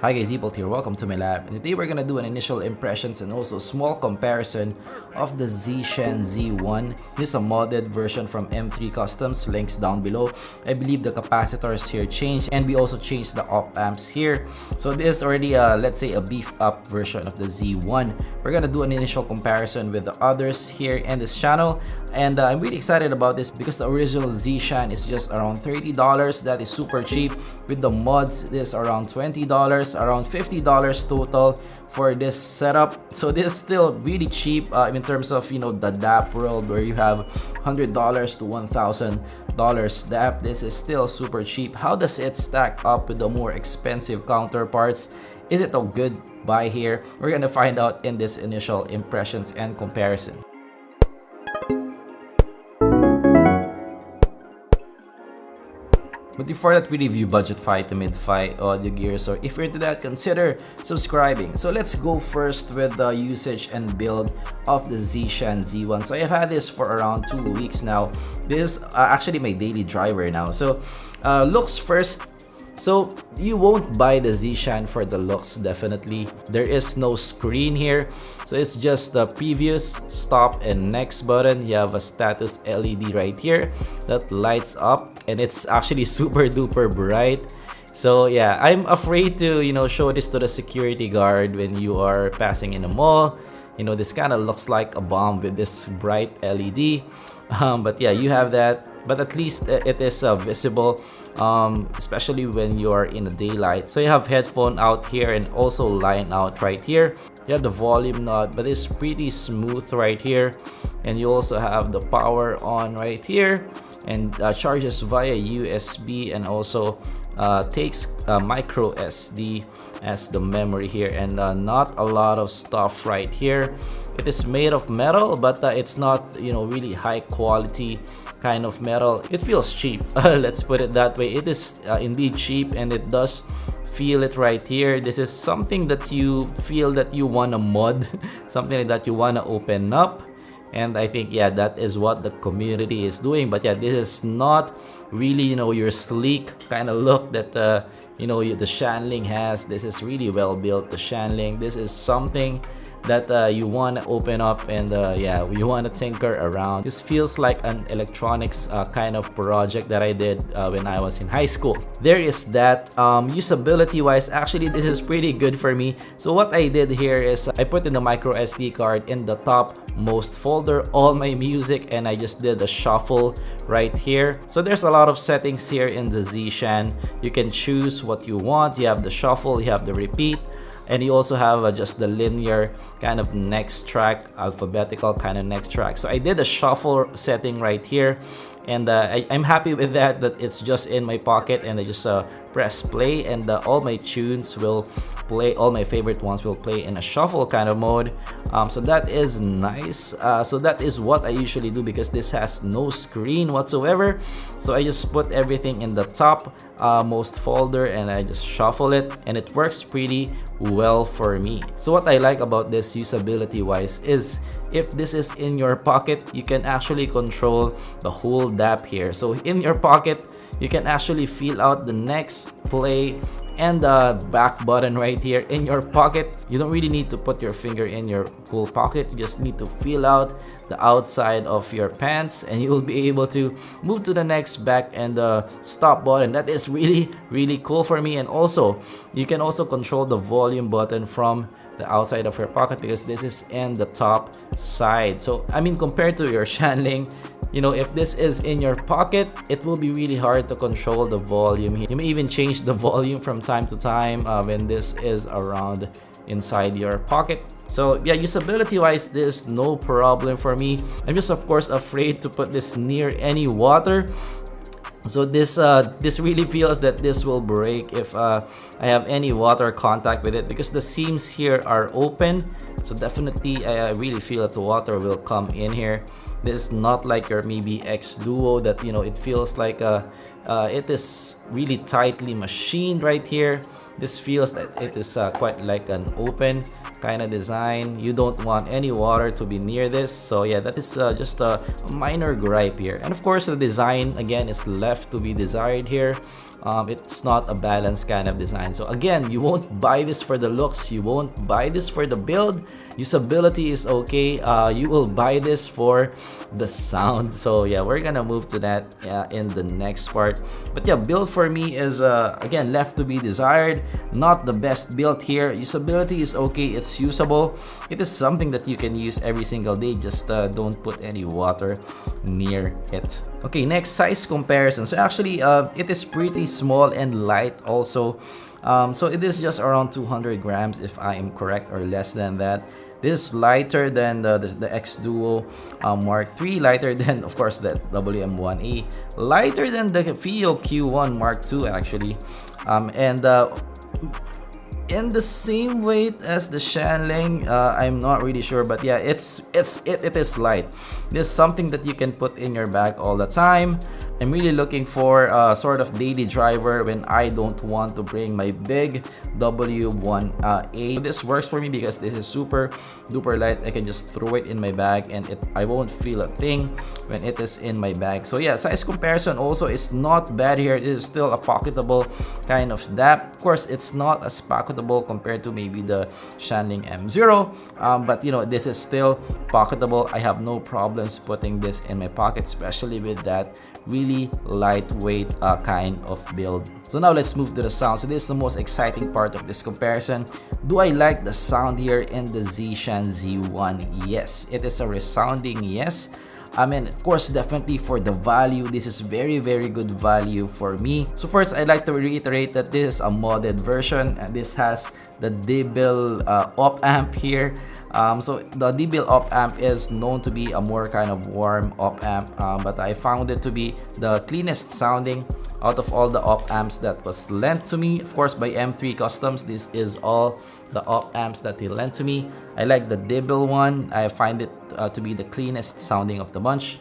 Hi guys, zpolt here, welcome to my lab. And today we're gonna do an initial impressions and also small comparison of the Zhi Shan Z1. This is a modded version from M3 Customs, links down below. I believe the capacitors here changed and we also changed the op amps here. So this is already let's say a beefed up version of the Z1. We're gonna do an initial comparison with the others here in this channel. And I'm really excited about this because the original Zishan is just around $30. That is super cheap. With the mods, this is around $20, around $50 total for this setup. So this is still really cheap in terms of the DAP world where you have $100 to $1,000 DAP. This is still super cheap. How does it stack up with the more expensive counterparts? Is it a good buy here? We're gonna find out in this initial impressions and comparison. But before that, we review budgetfi to midfi audio gear, so if you're into that, consider subscribing. So let's go first with the usage and build of the Zhi Shan Z1. So I've had this for around 2 weeks now. This is actually my daily driver now. So looks first. So you won't buy the Zishan for the looks, definitely. There is no screen here. So it's just the previous, stop, and next button. You have a status LED right here that lights up and it's actually super duper bright. So yeah, I'm afraid to show this to the security guard when you are passing in a mall. This kind of looks like a bomb with this bright LED. But yeah, you have that. But at least it is visible, especially when you are in the daylight. So you have headphone out here and also line out right here. You have the volume knob, but it's pretty smooth right here. And you also have the power on right here, and charges via USB and also takes micro SD as the memory here, and not a lot of stuff right here. It is made of metal, but it's not really high quality kind of metal. It feels cheap. Let's put it that way. It is indeed cheap, and it does feel it right here. This is something that you feel that you want to mod, something that you want to open up. And I think, yeah, that is what the community is doing. But yeah, this is not really, your sleek kind of look that, the Shanling has. This is really well built, the Shanling. This is something that you want to open up and yeah, you want to tinker around. This feels like an electronics kind of project that I did when I was in high school. There is that. Usability wise, actually this is pretty good for me. So what I did here is I put in the micro SD card in the top most folder, all my music, and I just did a shuffle right here. So there's a lot of settings here in the Zishan. You can choose what you want. You have the shuffle, you have the repeat, and you also have just the linear kind of next track, alphabetical kind of next track. So I did a shuffle setting right here, and I'm happy with that it's just in my pocket, and I just press play, and all my tunes will play, all my favorite ones will play in a shuffle kind of mode. So that is nice. So that is what I usually do because this has no screen whatsoever. So I just put everything in the top most folder and I just shuffle it, and it works pretty well for me. So what I like about this usability wise is if this is in your pocket, you can actually control the whole DAP here. So in your pocket, you can actually feel out the next, play, and the back button right here in your pocket. You don't really need to put your finger in your full pocket. You just need to feel out the outside of your pants, and you will be able to move to the next, back, and the stop button. That is really cool for me. And also you can also control the volume button from the outside of your pocket because this is in the top side. So I mean, compared to your Shanling, if this is in your pocket, it will be really hard to control the volume here. You may even change the volume from time to time when this is around inside your pocket. So yeah, usability wise, there's no problem for me. I'm just of course afraid to put this near any water. So this really feels that this will break if I have any water contact with it, because the seams here are open. So definitely I really feel that the water will come in here. This is not like your maybe XDUUO that it feels like it is really tightly machined right here. This feels that it is quite like an open kind of design. You don't want any water to be near this. So yeah, that is just a minor gripe here. And of course, the design again is left to be desired here. It's not a balanced kind of design. So again, you won't buy this for the looks, you won't buy this for the build. Usability is okay, you will buy this for the sound. So yeah, we're gonna move to that in the next part. But yeah, build for me is again left to be desired. Not the best build here. Usability is okay, it's usable. It is something that you can use every single day, just don't put any water near it. Okay, next, size comparison. So actually it is pretty small and light also. So it is just around 200 grams if I am correct, or less than that. This is lighter than the XDUUO Mark III, lighter than, of course, the WM1A, lighter than the Fiio Q1 Mark II actually, and in the same weight as the Shanling. I'm not really sure, but yeah, it is light. This is something that you can put in your bag all the time. I'm really looking for a sort of daily driver when I don't want to bring my big W1A. This works for me because this is super duper light. I can just throw it in my bag and I won't feel a thing when it is in my bag. So yeah, size comparison also is not bad here. It is still a pocketable kind of dap. Of course, it's not as pocketable compared to maybe the Shanling M0, but you know, this is still pocketable. I have no problems putting this in my pocket, especially with that really lightweight kind of build. So now let's move to the sound. So this is the most exciting part of this comparison. Do I like the sound here in the Zhi Shan Z1? Yes, it is a resounding yes. I mean, of course, definitely for the value, this is very good value for me. So first, I'd like to reiterate that this is a modded version, and this has the DBIL op amp here. So the DBIL op amp is known to be a more kind of warm op amp, but I found it to be the cleanest sounding out of all the op amps that was lent to me. Of course, by M3 Customs, this is all the op amps that he lent to me. I like the DBIL one. I find it to be the cleanest sounding of the bunch.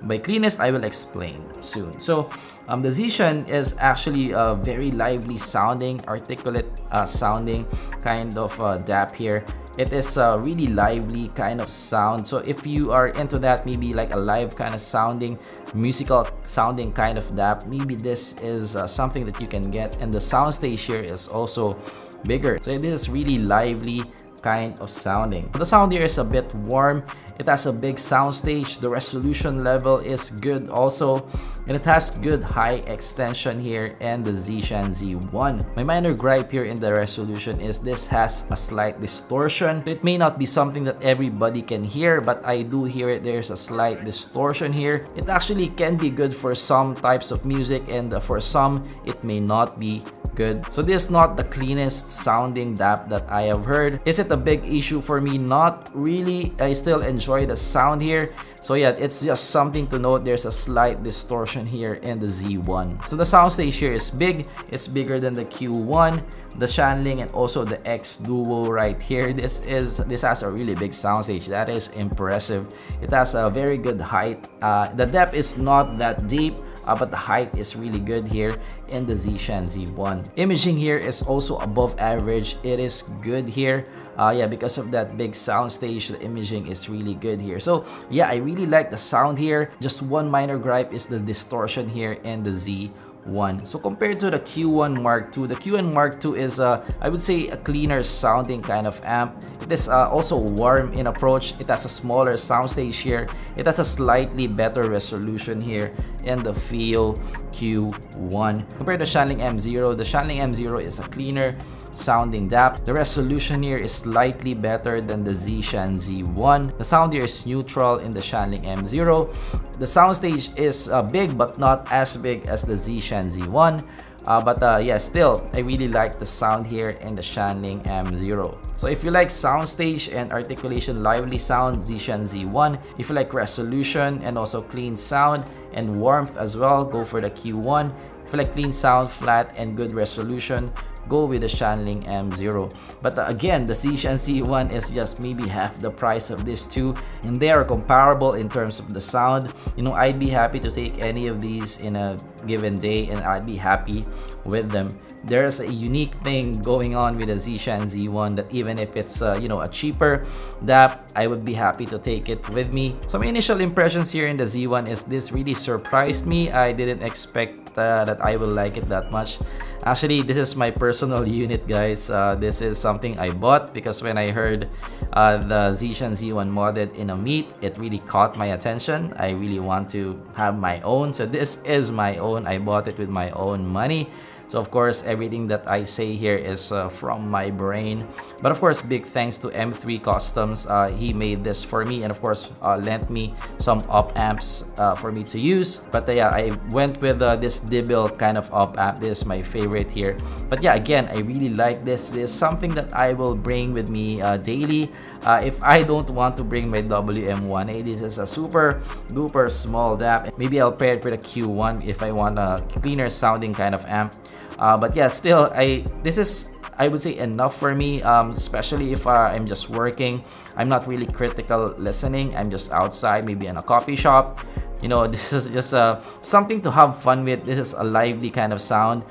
By cleanest, I will explain soon. So the Zishan is actually a very lively sounding, articulate sounding kind of DAP here. It is a really lively kind of sound. So if you are into that, maybe like a live kind of sounding, musical sounding kind of DAP, maybe this is something that you can get. And the soundstage here is also bigger. So it is really lively kind of sounding. The sound here is a bit warm. It has a big soundstage. The resolution level is good also, and it has good high extension here in the Zhi Shan Z1. My minor gripe here in the resolution is this has a slight distortion. It may not be something that everybody can hear, but I do hear it. There's a slight distortion here. It actually can be good for some types of music, and for some it may not be good. So this is not the cleanest sounding DAP that I have heard. Is it a big issue for me? Not really. I still enjoy the sound here. So yeah, it's just something to note. There's a slight distortion here in the Z1. So the soundstage here is big. It's bigger than the Q1, the Shanling, and also the XDUUO right here. This has a really big soundstage. That is impressive. It has a very good height. The depth is not that deep, but the height is really good here in the Zishan Z1. Imaging here is also above average. It is good here. Yeah, because of that big soundstage, the imaging is really good here. So yeah, I really like the sound here. Just one minor gripe is the distortion here in the Z1. So compared to the Q1 Mark II, the Q1 Mark II is, I would say, a cleaner sounding kind of amp. It is also warm in approach. It has a smaller soundstage here. It has a slightly better resolution here in the Fiio Q1. Compared to Shanling M0, the Shanling M0 is a cleaner sounding DAP. The resolution here is slightly better than the Zhi Shan Z1. The sound here is neutral in the Shanling M0. The soundstage is big, but not as big as the Zhi Shan Z1. But yeah, still, I really like the sound here in the Shanling M0. So if you like soundstage and articulation, lively sound, Zishan Z1. If you like resolution and also clean sound and warmth as well, go for the Q1. If you like clean sound, flat, and good resolution, go with the Shanling M0. But again, the Zhi Shan Z1 is just maybe half the price of this two, and they are comparable in terms of the sound. You know, I'd be happy to take any of these in a given day, and I'd be happy with them. There's a unique thing going on with the Zhi Shan Z1 that even if it's you know, a cheaper DAP, I would be happy to take it with me. So my initial impressions here in the Z1 is this really surprised me. I didn't expect that I will like it that much. Actually, this is my personal unit, guys. This is something I bought because when I heard the Zhi Shan Z1 modded in a meet, it really caught my attention. I really want to have my own, so this is my own. I bought it with my own money. So of course, everything that I say here is from my brain. But of course, big thanks to M3 Customs. He made this for me, and of course lent me some op amps for me to use. But yeah, I went with this Dibil kind of op amp. This is my favorite here. But yeah, again, I really like this. This is something that I will bring with me daily. If I don't want to bring my WM1A, this is a super duper small DAP. Maybe I'll pair it with a Q1 if I want a cleaner sounding kind of amp. But yeah, still, this is, I would say, enough for me, especially if I'm just working. I'm not really critical listening. I'm just outside, maybe in a coffee shop. You know, this is just something to have fun with. This is a lively kind of sound.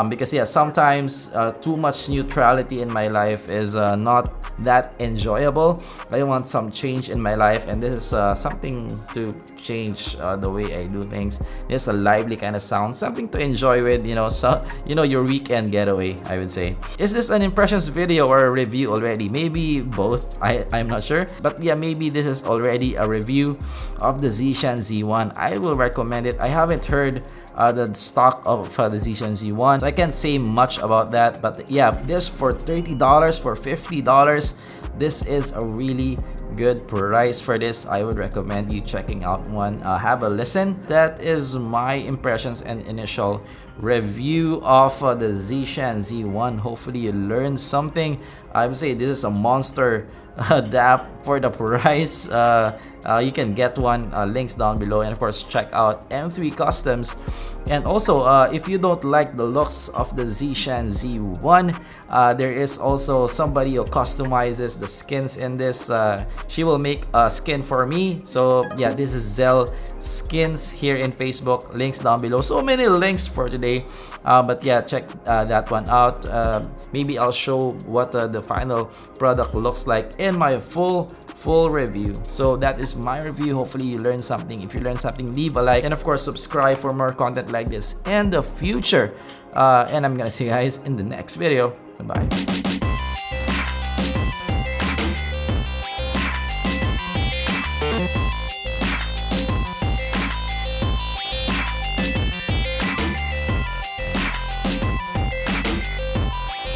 Because yeah, sometimes too much neutrality in my life is not that enjoyable. I want some change in my life, and this is something to change the way I do things. It's a lively kind of sound, something to enjoy with, you know, so you know, your weekend getaway, I would say. Is this an impressions video or a review already? Maybe both. I'm not sure, but yeah, maybe this is already a review of the Zhi Shan Z1. I will recommend it. I haven't heard the stock of the Zishan Z1, so I can't say much about that. But yeah, this for $30, for $50, this is a really good price for this. I would recommend you checking out one. Have a listen. That is my impressions and initial review of the Zhi Shan Z1. Hopefully you learned something. I would say this is a monster DAP for the price. You can get one, links down below, and of course check out M3 Customs. And also, if you don't like the looks of the Zhi Shan Z1, there is also somebody who customizes the skins in this. She will make a skin for me. So yeah, this is Zell Skins here in Facebook. Links down below. So many links for today. But yeah, check that one out. Maybe I'll show what the final product looks like in my full review. So that is my review. Hopefully you learned something. If you learned something, leave a like, and of course subscribe for more content like this in the future. And I'm gonna see you guys in the next video. Goodbye.